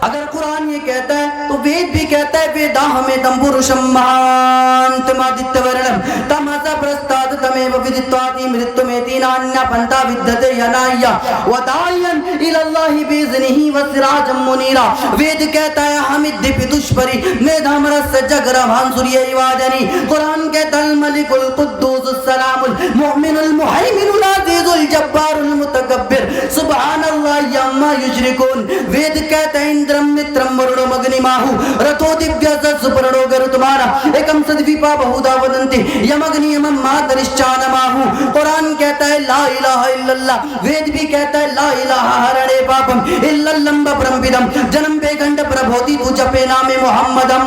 اگر قرآن یہ کہتا ہے تو وید بھی کہتا ہے ویداہمیتم پروشم مہانتمادتیورنم تمہسا پرستاد تمیو ودتواتی مرتمیتی نانیا پنتا ودھتے ینائیا ودائین الاللہ بیزنہی وسراجم منیرا. وید کہتا ہے حمد دی پتشپری میدھامرس جگربھان سوری ایواجنی. قرآن کہتا ہے الملک القدوس السلام المؤمن المحیمن العزیز الجبار المتکبر سبحان اللہ یما یشرکون. وید کہتا ہے اندرم مترم ورڑو مگنی ماہو رتھو دیبیا سپرڑو گر تمہارا ایکم صدویپا بہودا ودنتی یمگنی یمم ماترشچان ماہو. قرآن کہتا ہے لا الہ الا اللہ. وید بھی کہتا ہے لا الہ ہرڑے پاپم الا اللمب پرمپدم جنم بے گنڈ پربھوتی تو جپے نام محمدم.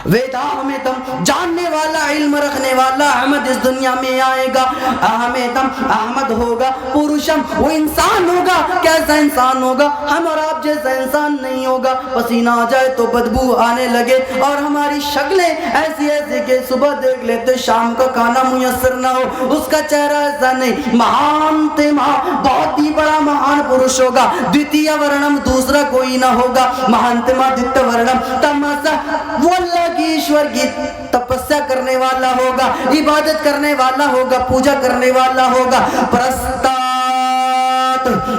ویداہمیتم جاننے والا علم رکھنے والا احمد اس دنیا میں آئے گا. احمیتم احمد ہوگا پروشم وہ انسان ہوگا. کیسا انسان ہوگا؟ ہم اور آپ جیسا انسان نہیں ہوگا. پسینہ آ جائے تو بدبو آنے لگے اور ہماری شکلیں ایسی ایسی کہ صبح دیکھ لیتے شام کا کھانا میسر نہ ہو. اس کا چہرہ ایسا نہیں. مہان تما بہت ہی بڑا مہان پروش ہوگا. دوتیہ ورنم دوسرا کوئی نہ ہوگا. مہان تما دتیہ ورنم تمسا وہ اللہ کی ایشور کی تپسیا کرنے والا ہوگا, عبادت کرنے والا ہوگا, پوجا کرنے والا ہوگا. پرستات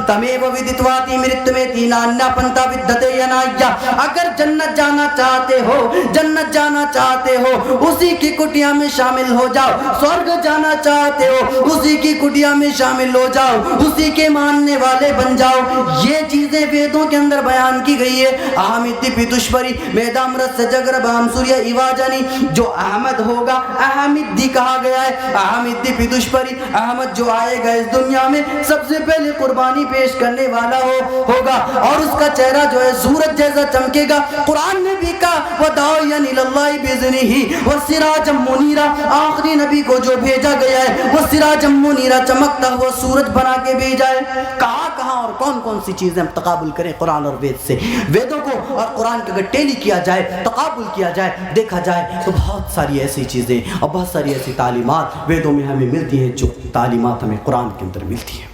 تمیو ودتواتی مرتمیتی نانیا پنتا ودھتے ینائیا. اگر جنت جانا چاہتے ہو, جنت جانا چاہتے ہو اسی کی کٹیا میں شامل ہو جاؤ. سورگ جانا چاہتے ہو اسی کی کٹیا میں شامل ہو جاؤ, اسی کے ماننے والے بن جاؤ. یہ چیزیں ویدوں کے اندر بیان کی گئی ہے. احمد پتشپری میدامرت سے جگربھام سوریہ ایواجنی. جو احمد ہوگا احمد دی کہا گیا ہے. احمد پتشپری احمد جو آئے گا اس دنیا میں سب سے پہلے قربانی پیش کرنے والا ہوگا اور اس کا چہرہ جو ہے سورج جیسا چمکے گا. قرآن نے بھی کہا وَدَاعِيًا إِلَى اللَّهِ بِإِذْنِهِ وَسِرَاجًا مُنِيرًا. آخری نبی کو جو بھیجا گیا ہے وہ سراجًا منیرا چمکتا ہوا سورج بنا کے بھیجا ہے. کہاں اور کون کون سی چیزیں ہم تقابل کریں قرآن اور وید سے. ویدوں کو اور قرآن کا اگر ٹیلی کیا جائے, تقابل کیا جائے, دیکھا جائے تو بہت ساری ایسی چیزیں اور بہت ساری ایسی تعلیمات ویدوں میں ہمیں ملتی ہیں جو تعلیمات ہمیں قرآن کے اندر ملتی ہیں.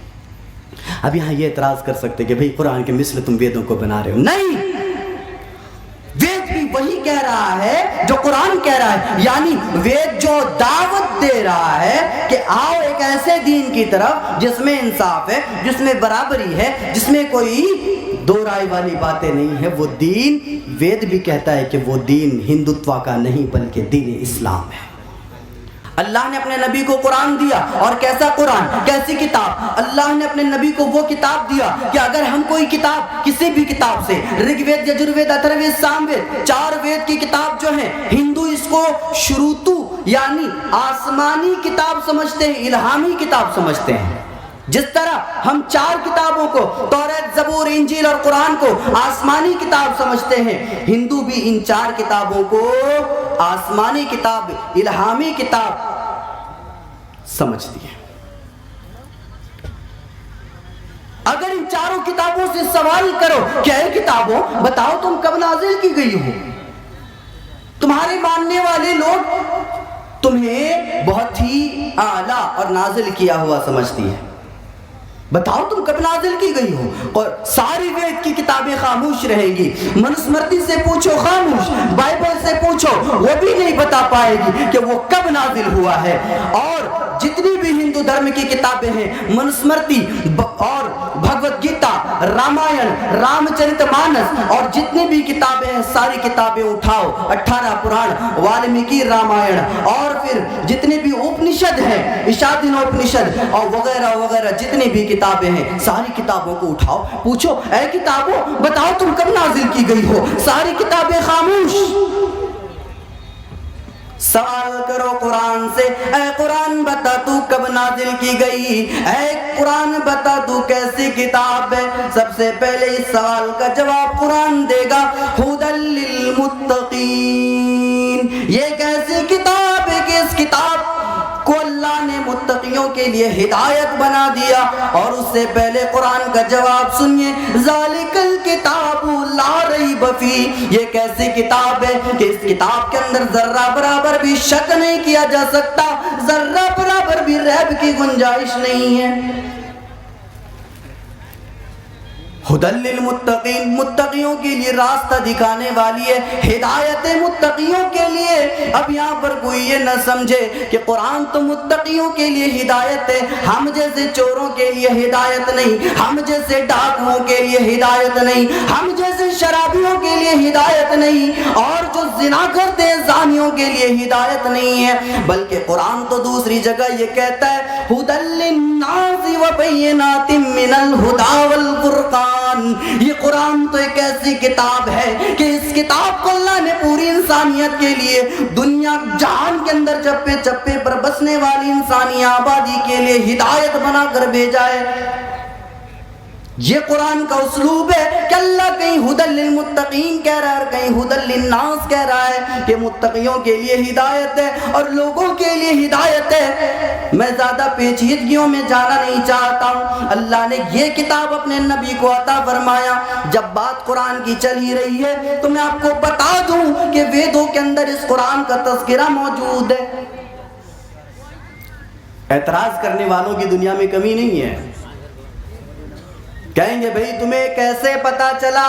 اب یہاں یہ اعتراض کر سکتے کہ بھئی قرآن کے مثل تم ویدوں کو بنا رہے ہو. نہیں, وید بھی وہی کہہ رہا ہے جو قرآن کہہ رہا ہے. یعنی وید جو دعوت دے رہا ہے کہ آؤ ایک ایسے دین کی طرف جس میں انصاف ہے, جس میں برابری ہے, جس میں کوئی دو رائے والی باتیں نہیں ہے. وہ دین وید بھی کہتا ہے کہ وہ دین ہندوتوا کا نہیں بلکہ دین اسلام ہے. اللہ نے اپنے نبی کو قرآن دیا, اور کیسا قرآن, کیسی کتاب. اللہ نے اپنے نبی کو وہ کتاب دیا کہ اگر ہم کوئی کتاب کسی بھی کتاب سے, رگ وید, یجروید, اتھروید, سام وید, 4 وید کی کتاب جو ہے ہندو اس کو شروطو یعنی آسمانی کتاب سمجھتے ہیں, الہامی کتاب سمجھتے ہیں. جس طرح ہم 4 کتابوں کو توریت, زبور, انجیل اور قرآن کو آسمانی کتاب سمجھتے ہیں, ہندو بھی ان 4 کتابوں کو آسمانی کتاب, الہامی کتاب سمجھتی ہے. اگر ان 4 کتابوں سے سوال کرو کہ اے کتابوں بتاؤ تم کب نازل کی گئی ہو, تمہارے ماننے والے لوگ تمہیں بہت ہی اعلیٰ اور نازل کیا ہوا سمجھتی ہے. بتاؤ تم کب نازل کی گئی ہو. اور ساری وید کی کتابیں خاموش رہیں گی. منسمرتی سے پوچھو خاموش, بائبل سے پوچھو وہ بھی نہیں بتا پائے گی کہ وہ کب نازل ہوا ہے. اور جتنی بھی ہندو دھرم کی کتابیں ہیں, منسمرتی اور بھگوت گیتا, رامائن, رام چرت مانس اور جتنی بھی کتابیں ہیں ساری کتابیں اٹھاؤ. 18 پران, والمیکی رامائن, اور پھر جتنے بھی اپنشد ہیں, اشادن اپنشد اور وغیرہ وغیرہ جتنی بھی کتابیں ہیں ساری کتابوں کو اٹھاؤ. پوچھو اے کتابوں بتاؤ تم کب نازل کی گئی ہو. ساری کتابیں خاموش. سوال کرو قرآن سے, اے قرآن بتا تو کب نازل کی گئی, اے قرآن بتا تو کیسی کتاب ہے. سب سے پہلے اس سوال کا جواب قرآن دے گا. ھدی للمتقین, یہ کیسی کتاب ہے کہ اس کتاب کو اللہ نے متقیوں کے لیے ہدایت بنا دیا. اور اس سے پہلے قرآن کا جواب سنیے. ذالک الکتاب لا ریب فیہ, یہ کیسی کتاب ہے کہ اس کتاب کے اندر ذرہ برابر بھی شک نہیں کیا جا سکتا, ذرہ برابر بھی ریب کی گنجائش نہیں ہے. ہدی للمتقین، متقیوں کے لیے راستہ دکھانے والی ہے، ہدایت متقیوں کے لیے۔ اب یہاں پر کوئی یہ نہ سمجھے کہ قرآن تو متقیوں کے لیے ہدایت ہے، ہم جیسے چوروں کے لیے ہدایت نہیں، ہم جیسے ڈاکوؤں کے لیے ہدایت نہیں، ہم جیسے شرابیوں کے لیے ہدایت نہیں، اور جو زنا کرتے ہیں زانیوں کے لیے ہدایت نہیں ہے، بلکہ قرآن تو دوسری جگہ یہ کہتا ہے ہدی للناس وبینات من الہدی والفرقان۔ یہ قرآن تو ایک ایسی کتاب ہے کہ اس کتاب کو اللہ نے پوری انسانیت کے لیے، دنیا جہان کے اندر چپے چپے پر بسنے والی انسانی آبادی کے لیے ہدایت بنا کر بھیجا ہے۔ یہ قرآن کا اسلوب ہے کہ اللہ کہیں ہدی للمتقین کہہ رہا ہے اور کہیں ہدی للناس کہہ رہا ہے کہ متقیوں کے لیے ہدایت ہے اور لوگوں کے لیے ہدایت ہے۔ میں زیادہ پیچیدگیوں میں جانا نہیں چاہتا ہوں۔ اللہ نے یہ کتاب اپنے نبی کو عطا فرمایا۔ جب بات قرآن کی چل ہی رہی ہے تو میں آپ کو بتا دوں کہ ویدوں کے اندر اس قرآن کا تذکرہ موجود ہے۔ اعتراض کرنے والوں کی دنیا میں کمی نہیں ہے، کہیں گے بھئی تمہیں کیسے پتا چلا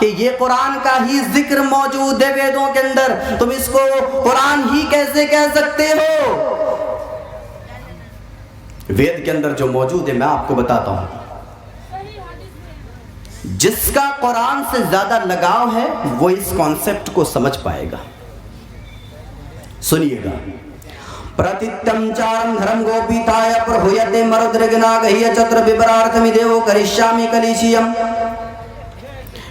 کہ یہ قرآن کا ہی ذکر موجود ہے ویدوں کے اندر، تم اس کو قرآن ہی کیسے کہہ سکتے ہو؟ وید کے اندر جو موجود ہے میں آپ کو بتاتا ہوں۔ جس کا قرآن سے زیادہ لگاؤ ہے وہ اس کانسیپٹ کو سمجھ پائے گا۔ سنیے گا، پرتتم چارم دھرم گوپیتایا پرہویتے مرودرگناگہیہ چتر ببرارتمی دیو کرشامی کلیشیم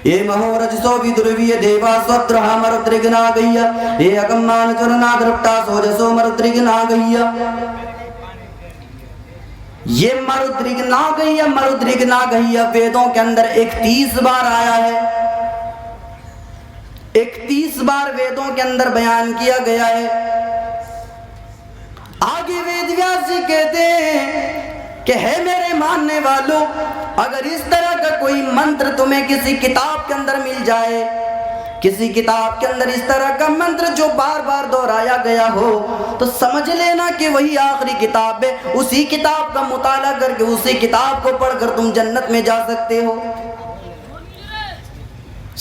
یہ مہو رجسو ویدرویہ دیوا سوترہا مرودرگناگہیہ یہ اکمان چرنادرپٹا سوجسو مرودرگناگہیہ۔ یہ مرودرگناگہیہ ویدوں کے اندر 31 بار آیا ہے، 31 بار ویدوں کے اندر بیان کیا گیا ہے۔ آگے وید ویاس جی کہتے ہیں کہ ہے میرے ماننے والوں، اگر اس طرح کا کوئی منتر تمہیں کسی کتاب کے اندر مل جائے، کسی کتاب کے اندر اس طرح کا منتر جو بار بار دہرایا گیا ہو، تو سمجھ لینا کہ وہی آخری کتاب ہے، اسی کتاب کا مطالعہ کر کے اسی کتاب کو پڑھ کر تم جنت میں جا سکتے ہو۔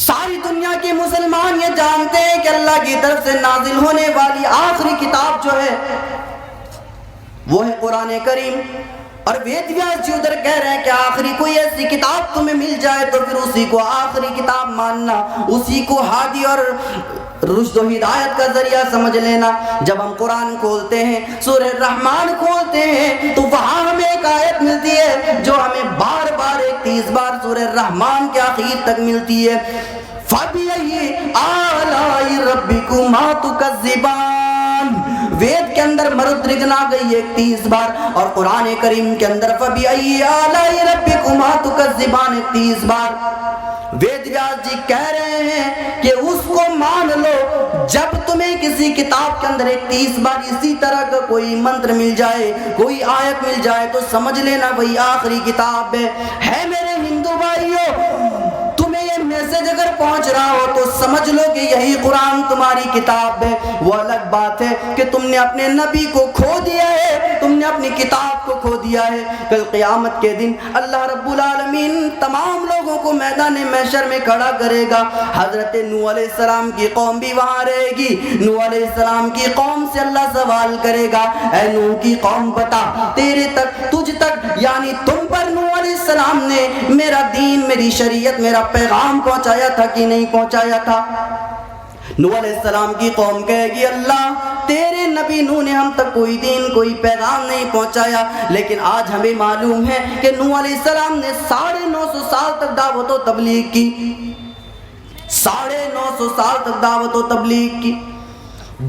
ساری دنیا کے مسلمان یہ جانتے ہیں کہ اللہ کی طرف سے نازل ہونے والی آخری کتاب جو ہے وہ ہے قرآن کریم، اور وید ویاس جی ادھر کہہ رہے ہیں کہ آخری کوئی ایسی کتاب تمہیں مل جائے تو پھر اسی کو آخری کتاب ماننا، اسی کو ہادی اور رشد و ہدایت کا ذریعہ سمجھ لینا۔ جب ہم قرآن کھولتے ہیں، سورہ الرحمن کھولتے ہیں، تو وہاں ہمیں ایک آیت ملتی ہے جو ہمیں بار بار 31 بار سورہ الرحمن کے آخر تک ملتی ہے، فَبِأَيِّ آلَاءِ رَبِّكُمَا تُكَذِّبَانِ۔ وید کے اندر مرودرگنا گئی 31 بار، اور قرآن کریم کے اندر فَبِأَيِّ آلَاءِ رَبِّكُمَا تُكَذِّبَانِ 31 بار۔ وید ویاس جی کہہ رہے ہیں کہ اس کو مان لو، جب تمہیں کسی کتاب کے اندر 31 بار اسی طرح کا کوئی منتر مل جائے، کوئی آیت مل جائے، تو سمجھ لینا وہی آخری کتاب ہے۔ میرے ہندو بھائیوں، تمہیں یہ میسج اگر پہنچ رہا ہو تو سمجھ لو کہ یہی قرآن تمہاری کتاب ہے۔ وہ الگ بات ہے کہ تم نے اپنے نبی کو کھو دیا ہے، تم نے اپنی کتاب کو کھو دیا ہے۔ کل قیامت کے دن اللہ رب العالمین تمام لوگوں کو میدان محشر میں کھڑا کرے گا۔ حضرت نوح علیہ السلام کی قوم بھی وہاں رہے گی۔ نوح علیہ السلام کی قوم سے اللہ سوال کرے گا، اے نوح کی قوم بتا، تیرے تک، تجھ تک یعنی تم پر نوح علیہ السلام نے میرا دین، میری شریعت، میرا پیغام پہنچایا تھا کہ نہیں پہنچایا تھا؟ نوح علیہ السلام کی قوم کہے گی، اللہ تیرے نبی نوح نے ہم تک کوئی دین، کوئی پیغام نہیں پہنچایا، لیکن آج ہمیں معلوم ہے کہ نوح علیہ السلام نے 950 سال تک دعوت و تبلیغ کی، 950 سال تک دعوت و تبلیغ کی۔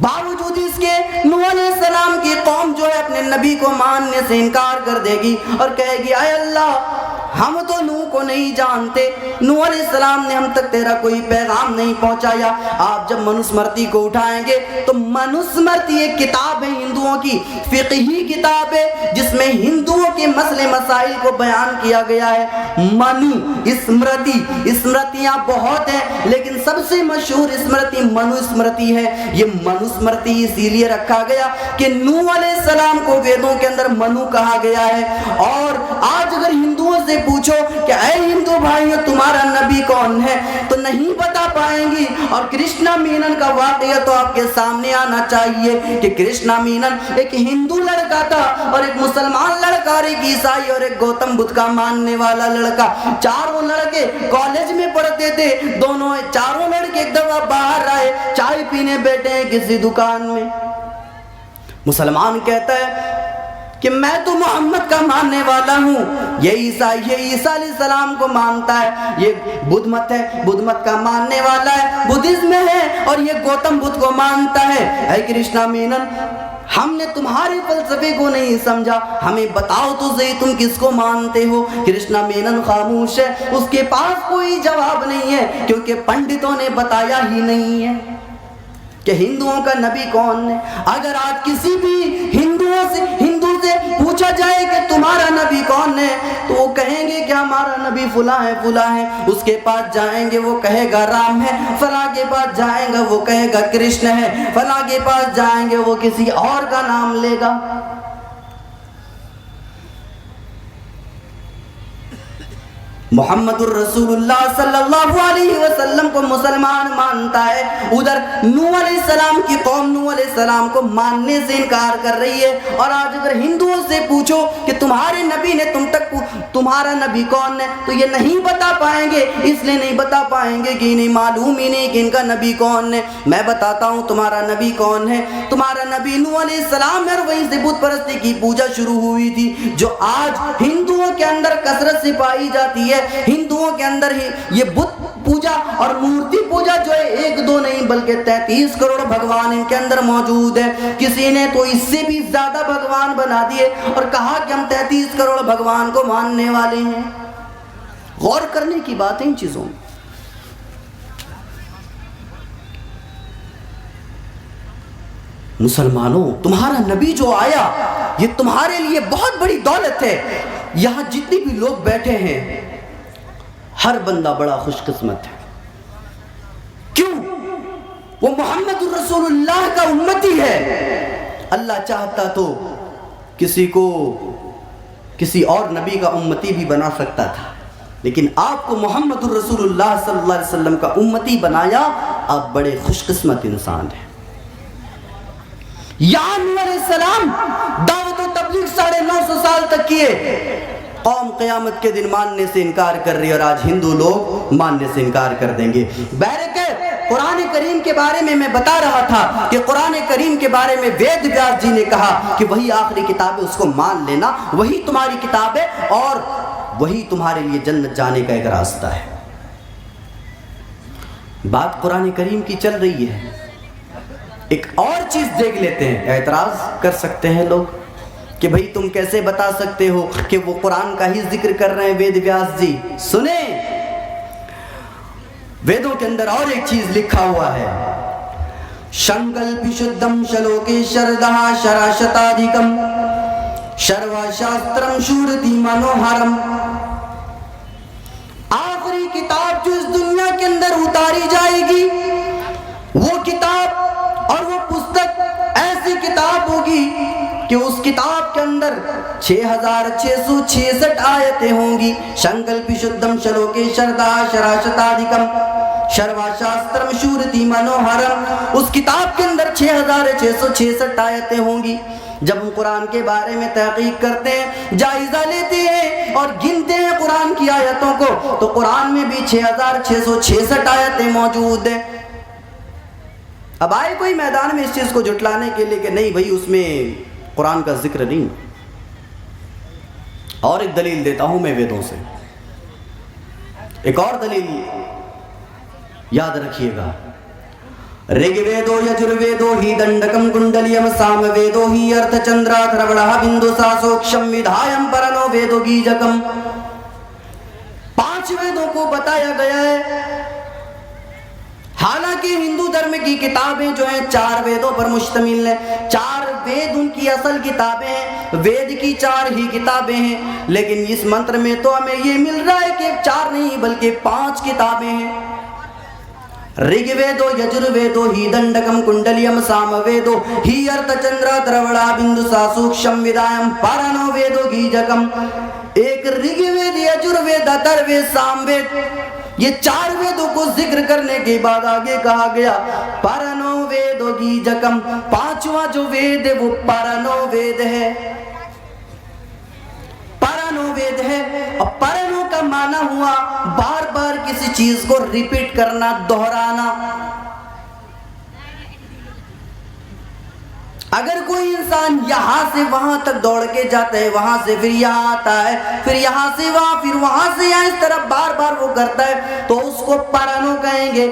باوجود اس کے نوح علیہ السلام کی قوم جو ہے اپنے نبی کو ماننے سے انکار کر دے گی اور کہے گی، اے اللہ ہم تو نوح کو نہیں جانتے، نوح علیہ السلام نے ہم تک تیرا کوئی پیغام نہیں پہنچایا۔ آپ جب منوسمرتی کو اٹھائیں گے تو منوسمرتی ایک کتاب ہے ہندوؤں کی، فقہی کتاب ہے جس میں ہندوؤں کے مسئلے مسائل کو بیان کیا گیا ہے۔ منو اسمرتی، اسمرتیاں بہت ہیں لیکن سب سے مشہور اسمرتی منو اسمرتی ہے۔ یہ منو اسمرتی اسی لیے رکھا گیا کہ نوح علیہ السلام کو ویدوں کے اندر منو کہا گیا ہے۔ اور آج اگر ہندوؤں سے پوچھو کہ اے ہندو بھائیو تمہارا نبی کون ہے تو نہیں بتا پائیں گی. اور کرشنا مینن کا واقعہ تو آپ کے سامنے آنا چاہیے کہ کرشنا مینن ایک ہندو لڑکا تھا اور ایک مسلمان لڑکا اور ایک عیسائی اور ایک گوتم بدھ کا ماننے والا لڑکا. چاروں لڑکے کالج میں پڑھتے تھے. دونوں چاروں لڑکے ایک دفعہ باہر آئے, چائے پینے بیٹھے ہیں کسی دکان میں. مسلمان کہتا ہے کہ میں تو محمد کا ماننے والا ہوں. یہ عیسیٰ علیہ السلام کو مانتا ہے. یہ بدھ مت ہے, بدھ مت کا ماننے والا ہے, بدھزم میں ہے, اور یہ گوتم بدھ کو مانتا ہے. اے کرشنا مینن, ہم نے تمہارے فلسفے کو نہیں سمجھا, ہمیں بتاؤ تو صحیح تم کس کو مانتے ہو. کرشنا مینن خاموش ہے, اس کے پاس کوئی جواب نہیں ہے, کیونکہ پنڈتوں نے بتایا ہی نہیں ہے کہ ہندوؤں کا نبی کون ہے. اگر آج کسی بھی ہندو سے پوچھا جائے کہ تمہارا نبی کون ہے تو وہ کہیں گے کہ ہمارا نبی فلاں ہے فلاں ہے. اس کے پاس جائیں گے وہ کہے گا رام ہے, فلاں کے پاس جائیں گے وہ کہے گا کرشن ہے, فلاں کے پاس جائیں گے وہ کسی اور کا نام لے گا. محمد الرسول اللہ صلی اللہ علیہ وسلم کو مسلمان مانتا ہے, ادھر نوح علیہ السلام کی قوم نوح علیہ السلام کو ماننے سے انکار کر رہی ہے. اور آج اگر ہندوؤں سے پوچھو کہ تمہارے نبی نے تم تک تمہارا نبی کون ہے تو یہ نہیں بتا پائیں گے. اس لیے نہیں بتا پائیں گے کہ انہیں معلوم ہی نہیں کہ ان کا نبی کون ہے. میں بتاتا ہوں تمہارا نبی کون ہے. تمہارا نبی نوح علیہ السلام ہے, اور وہیں سے بت پرستی کی پوجا شروع ہوئی تھی جو آج ہندوؤں کے اندر کثرت سے پائی جاتی ہے. ہندوؤں کے اندر ہی یہ بت پوجا اور مورتی پوجا جو ہے ایک دو نہیں بلکہ 33 کروڑ بھگوان ان کے اندر موجود ہے. کسی نے تو اس سے بھی زیادہ بھگوان بنا دیے اور کہا کہ ہم 33 کروڑ بھگوان کو ماننے والے ہیں. غور کرنے کی بات ہے ان چیزوں میں. مسلمانوں, تمہارا نبی جو آیا یہ تمہارے لیے بہت بڑی دولت ہے. یہاں جتنے بھی لوگ بیٹھے ہیں ہر بندہ بڑا خوش قسمت ہے. کیوں؟ وہ محمد الرسول اللہ کا امتی ہے. اللہ چاہتا تو کسی کو کسی اور نبی کا امتی بھی بنا سکتا تھا, لیکن آپ کو محمد الرسول اللہ صلی اللہ علیہ وسلم کا امتی بنایا. آپ بڑے خوش قسمت انسان ہیں. یا نوح علیہ السلام دعوت و تبلیغ 950 سال تک کیے, قوم قیامت کے دن ماننے سے انکار کر رہی, اور آج ہندو لوگ ماننے سے انکار کر دیں گے. قرآن کریم کے بارے میں بتا رہا تھا کہ قرآن کریم کے بارے میں وید ویاس جی نے کہا کہ وہی آخری کتاب ہے, اس کو مان لینا, وہی تمہاری کتاب ہے اور وہی تمہارے لیے جنت جانے کا ایک راستہ ہے. بات قرآن کریم کی چل رہی ہے. ایک اور چیز دیکھ لیتے ہیں. اعتراض کر سکتے ہیں لوگ کہ بھئی تم کیسے بتا سکتے ہو کہ وہ قرآن کا ہی ذکر کر رہے ہیں وید ویاس جی. سنیں, ویدوں کے اندر اور ایک چیز لکھا ہوا ہے. شنکلپی شدھم شلوکے شردہ شراشتادھکم شروا شاسترم شورتی منوہرم. آخری کتاب جو اس دنیا کے اندر اتاری جائے گی وہ کتاب اور وہ پستک ایسی کتاب ہوگی کہ اس کتاب کے اندر 6666 آیتیں ہوں گی. شنکلپی شدھم شلوکے شردہ شراشتادھکم شروا شاسترم شورتی منوہرم. اس کتاب کے اندر 6666 آیتیں ہوں گی. جب ہم قرآن کے بارے میں تحقیق کرتے ہیں, جائزہ لیتے ہیں اور گنتے ہیں قرآن کی آیتوں کو, تو قرآن میں بھی 6666 آیتیں موجود ہیں. اب آئے کوئی میدان میں اس چیز کو جھٹلانے کے لیے کہ نہیں بھائی اس میں قرآن کا ذکر نہیں. اور ایک دلیل دیتا ہوں میں ویدوں سے, ایک اور دلیل یاد رکھیے گا. رگ ویدو یجرویدو ہی دنڈکم کنڈلیم سام ویدو ہی ارتھ چندرا دھروڑا بندو ساسوکشم ودھایم پرنو ویدو گیجکم. 5 ویدوں کو بتایا گیا ہے. حالانکہ ہندو دھرم کی کتابیں جو ہیں 4 ویدوں پر مشتمل ہیں. 4 وید ان کی اصل کتابیں ہیں, وید کی 4 ہی کتابیں ہیں, لیکن اس منتر میں تو ہمیں یہ مل رہا ہے کہ 4 نہیں بلکہ 5 کتابیں ہیں. رگ ویدو یجرویدو ہی دنڈکم کنڈلیم سام ویدو ہی ارتھ چندرا دروڑا بندو ساسوکشم ودھایم پرنو ویدو گیجکم. ایک رگ وید، یجروید، اتھروید، ساموید، یہ 4 ویدوں کو ذکر کرنے کے بعد آگے کہا گیا پرانو ویدو گیجکم، 5واں جو وید ہے وہ پرانو وید ہے، پرانو وید ہے۔ اور پرانو کا معنی ہوا بار بار کسی چیز کو ریپیٹ کرنا، دہرانا۔ اگر کوئی انسان یہاں سے وہاں تک دوڑ کے جاتا ہے، وہاں سے پھر یہاں آتا ہے، پھر یہاں سے وہاں، پھر وہاں سے یہاں، اس طرح بار بار وہ کرتا ہے تو اس کو پرانو کہیں گے۔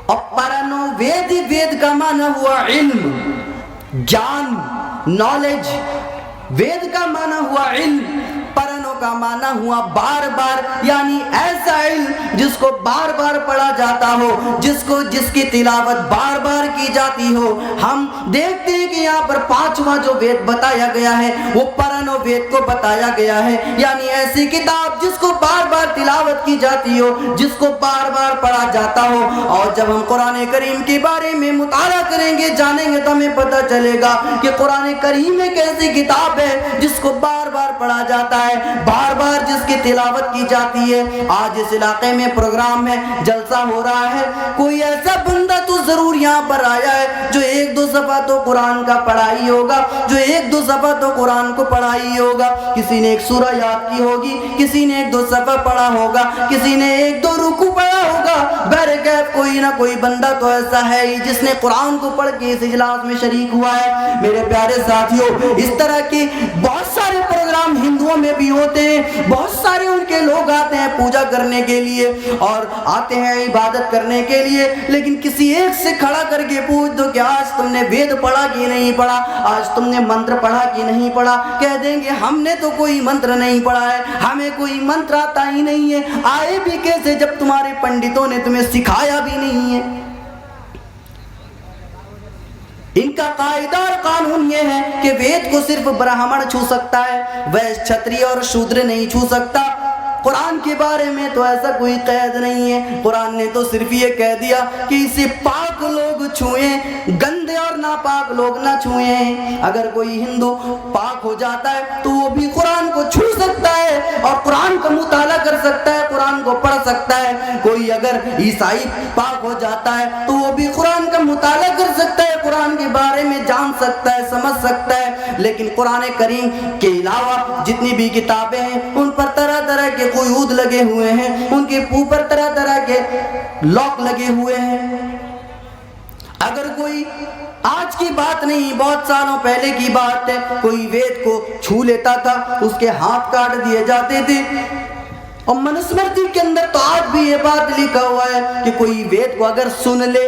اور پرانو وید، وید کا معنی ہوا علم، جان، نالج۔ وید کا معنی ہوا علم، پرانو کا معنی ہوا بار بار، یعنی ایسا علم جس کو بار بار پڑھا جاتا ہو، جس کی تلاوت بار بار کی جاتی ہو۔ ہم دیکھتے ہیں کہ یہاں پر 5واں جو وید بتایا گیا ہے وہ پرانو وید کو بتایا گیا ہے، یعنی ایسی کتاب جس کو بار بار تلاوت کی جاتی ہو، جس کو بار بار پڑھا جاتا ہو۔ اور جب ہم قرآن کریم کے بارے میں مطالعہ کریں گے، جانیں گے تو ہمیں پتہ چلے گا کہ قرآن کریم ایک ایسی کتاب ہے جس کو بار بار پڑھا جاتا ہے، بار بار جس کی تلاوت کی جاتی ہے۔ آج اس علاقے میں پروگرام ہے، جلسہ ہو رہا ہے، کوئی ایسا بندہ تو ضرور یہاں پر آیا ہے جو 1-2 صفحہ تو قرآن کا پڑھائی ہوگا، جو 1-2 صفحہ تو قرآن کو پڑھائی ہوگا۔ کسی نے ایک سورہ یاد کی ہوگی، کسی نے 1-2 صفحہ پڑھا ہوگا، کسی نے 1-2 رکوع پڑھا ہوگا۔ بہرکیف کوئی نہ کوئی بندہ تو ایسا ہے ہی جس نے قرآن کو پڑھ کے اس اجلاس میں شریک ہوا ہے۔ میرے پیارے ساتھیوں، اس طرح کے بہت سارے پروگرام ہندوؤں میں بھی ہوتے ہیں، بہت سارے ان کے لوگ آتے ہیں پوجا کرنے کے لیے اور آتے ہیں عبادت کرنے کے لیے، لیکن کسی ایک سے کھڑا کر کے پوچھ دو کہ آج تم نے وید پڑھا کہ نہیں پڑھا، آج تم نے منتر پڑھا کہ نہیں پڑھا، کہہ دیں گے ہم نے تو کوئی منتر نہیں پڑھا ہے، ہمیں کوئی منتر آتا ہی نہیں ہے۔ آئے بھی کیسے جب تمہارے پنڈتوں نے تمہیں سکھایا بھی نہیں ہے؟ ان کا قاعدہ اور قانون یہ ہے کہ وید کو صرف برہمن چھو سکتا ہے، ویش، چھتری اور شودر نہیں چھو سکتا۔ قرآن کے بارے میں تو ایسا کوئی قید نہیں ہے، قرآن نے تو صرف یہ کہہ دیا کہ اسے پاک لوگ چھوئیں، گندے اور ناپاک لوگ نہ چھوئیں۔ اگر کوئی ہندو پاک ہو جاتا ہے تو وہ بھی قرآن کو چھو سکتا ہے اور قرآن کا مطالعہ کر سکتا ہے، قرآن کو پڑھ سکتا ہے۔ کوئی اگر عیسائی پاک ہو جاتا ہے تو وہ بھی قرآن کا مطالعہ کر سکتا ہے، قرآن کے بارے میں جان سکتا ہے، سمجھ سکتا ہے۔ لیکن قرآن کریم کے علاوہ جتنی بھی کتابیں ہیں ان پر طرح طرح کے قیود لگے ہوئے ہیں، ان کے اوپر طرح طرح کے لاک لگے ہوئے ہیں۔ اگر کوئی آج کی بات نہیں، بہت سالوں پہلے کی بات ہے، کوئی وید کو چھو لیتا تھا اس کے ہاتھ کاٹ دیے جاتے تھے۔ اور منسمرتی کے اندر تو آج بھی یہ بات لکھا ہوا ہے کہ کوئی وید کو اگر سن لے،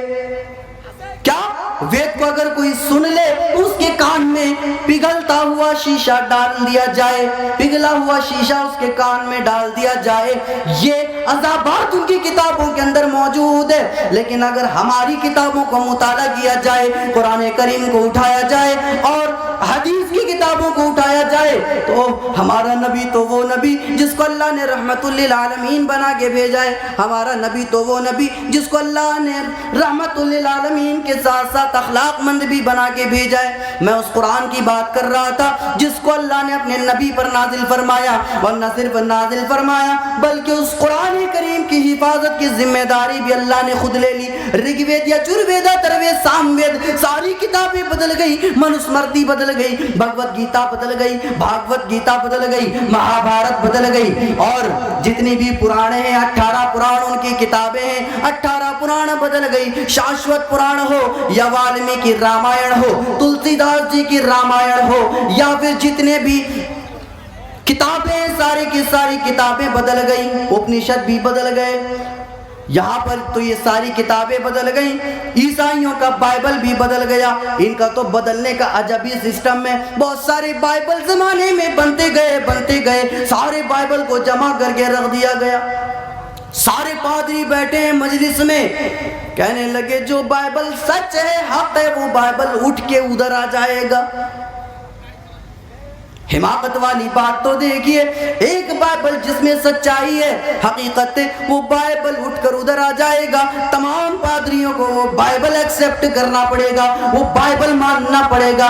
کیا وید کو اگر کوئی سن لے اس کے کان میں پگھلتا ہوا شیشہ ڈال دیا جائے، پگھلا ہوا شیشہ اس کے کان میں ڈال دیا جائے۔ یہ عذابات ان کی کتابوں کے اندر موجود ہے، لیکن اگر ہماری کتابوں کو مطالعہ کیا جائے، قرآن کریم کو اٹھایا جائے اور حدیث کی کتابوں کو اٹھایا جائے تو ہمارا نبی تو وہ نبی جس کو اللہ نے رحمت للعالمین بنا کے بھیجا ہے، ہمارا نبی تو وہ نبی جس کو اللہ نے رحمت للعالمین کے ساتھ ساتھ اخلاق مند بھی بنا کے بھیجا ہے۔ میں اس قرآن کی بات کر رہا تھا جس کو اللہ نے اپنے نبی پر نازل فرمایا، اور نہ صرف نازل فرمایا بلکہ اس قرآن کریم کی حفاظت کی ذمہ داری بھی اللہ نے خود لے لی۔ رگ وید، یجروید، اتھروید، ساموید، ساری کتابیں بدل گئی، منسمرتی بدل گئی، بھگوت گیتا بدل گئی، بھاگوت گیتا بدل گئی، مہا بھارت بدل گئی، اور جتنی بھی پرانے ہیں 18 پران ان کی کتابیں ہیں، 18 پران بدل گئی۔ شاشوت پران ہو یا والمیکی رامائن ہو، تلسی داس جی کی رامائن ہو، یا پھر جتنے بھی کتابیں، ساری کی ساری کتابیں بدل گئی، اپنشد بھی بدل گئے۔ یہاں پر تو یہ ساری کتابیں بدل گئیں، عیسائیوں کا بائبل بھی بدل گیا۔ ان کا تو بدلنے کا عجبی سسٹم ہے، بہت سارے بائبل زمانے میں بنتے گئے، سارے بائبل کو جمع کر کے رکھ دیا گیا۔ سارے پادری بیٹھے ہیں مجلس میں، کہنے لگے جو بائبل سچ ہے، حق ہے، وہ بائبل اٹھ کے ادھر آ جائے گا۔ حماقت والی بات تو دیکھیے، ایک بائبل جس میں سچائی ہے، حقیقت ہے، وہ بائبل اٹھ کر ادھر آ جائے گا۔ تمام پادریوں کو وہ بائبل ایکسیپٹ کرنا پڑے گا، وہ بائبل ماننا پڑے گا۔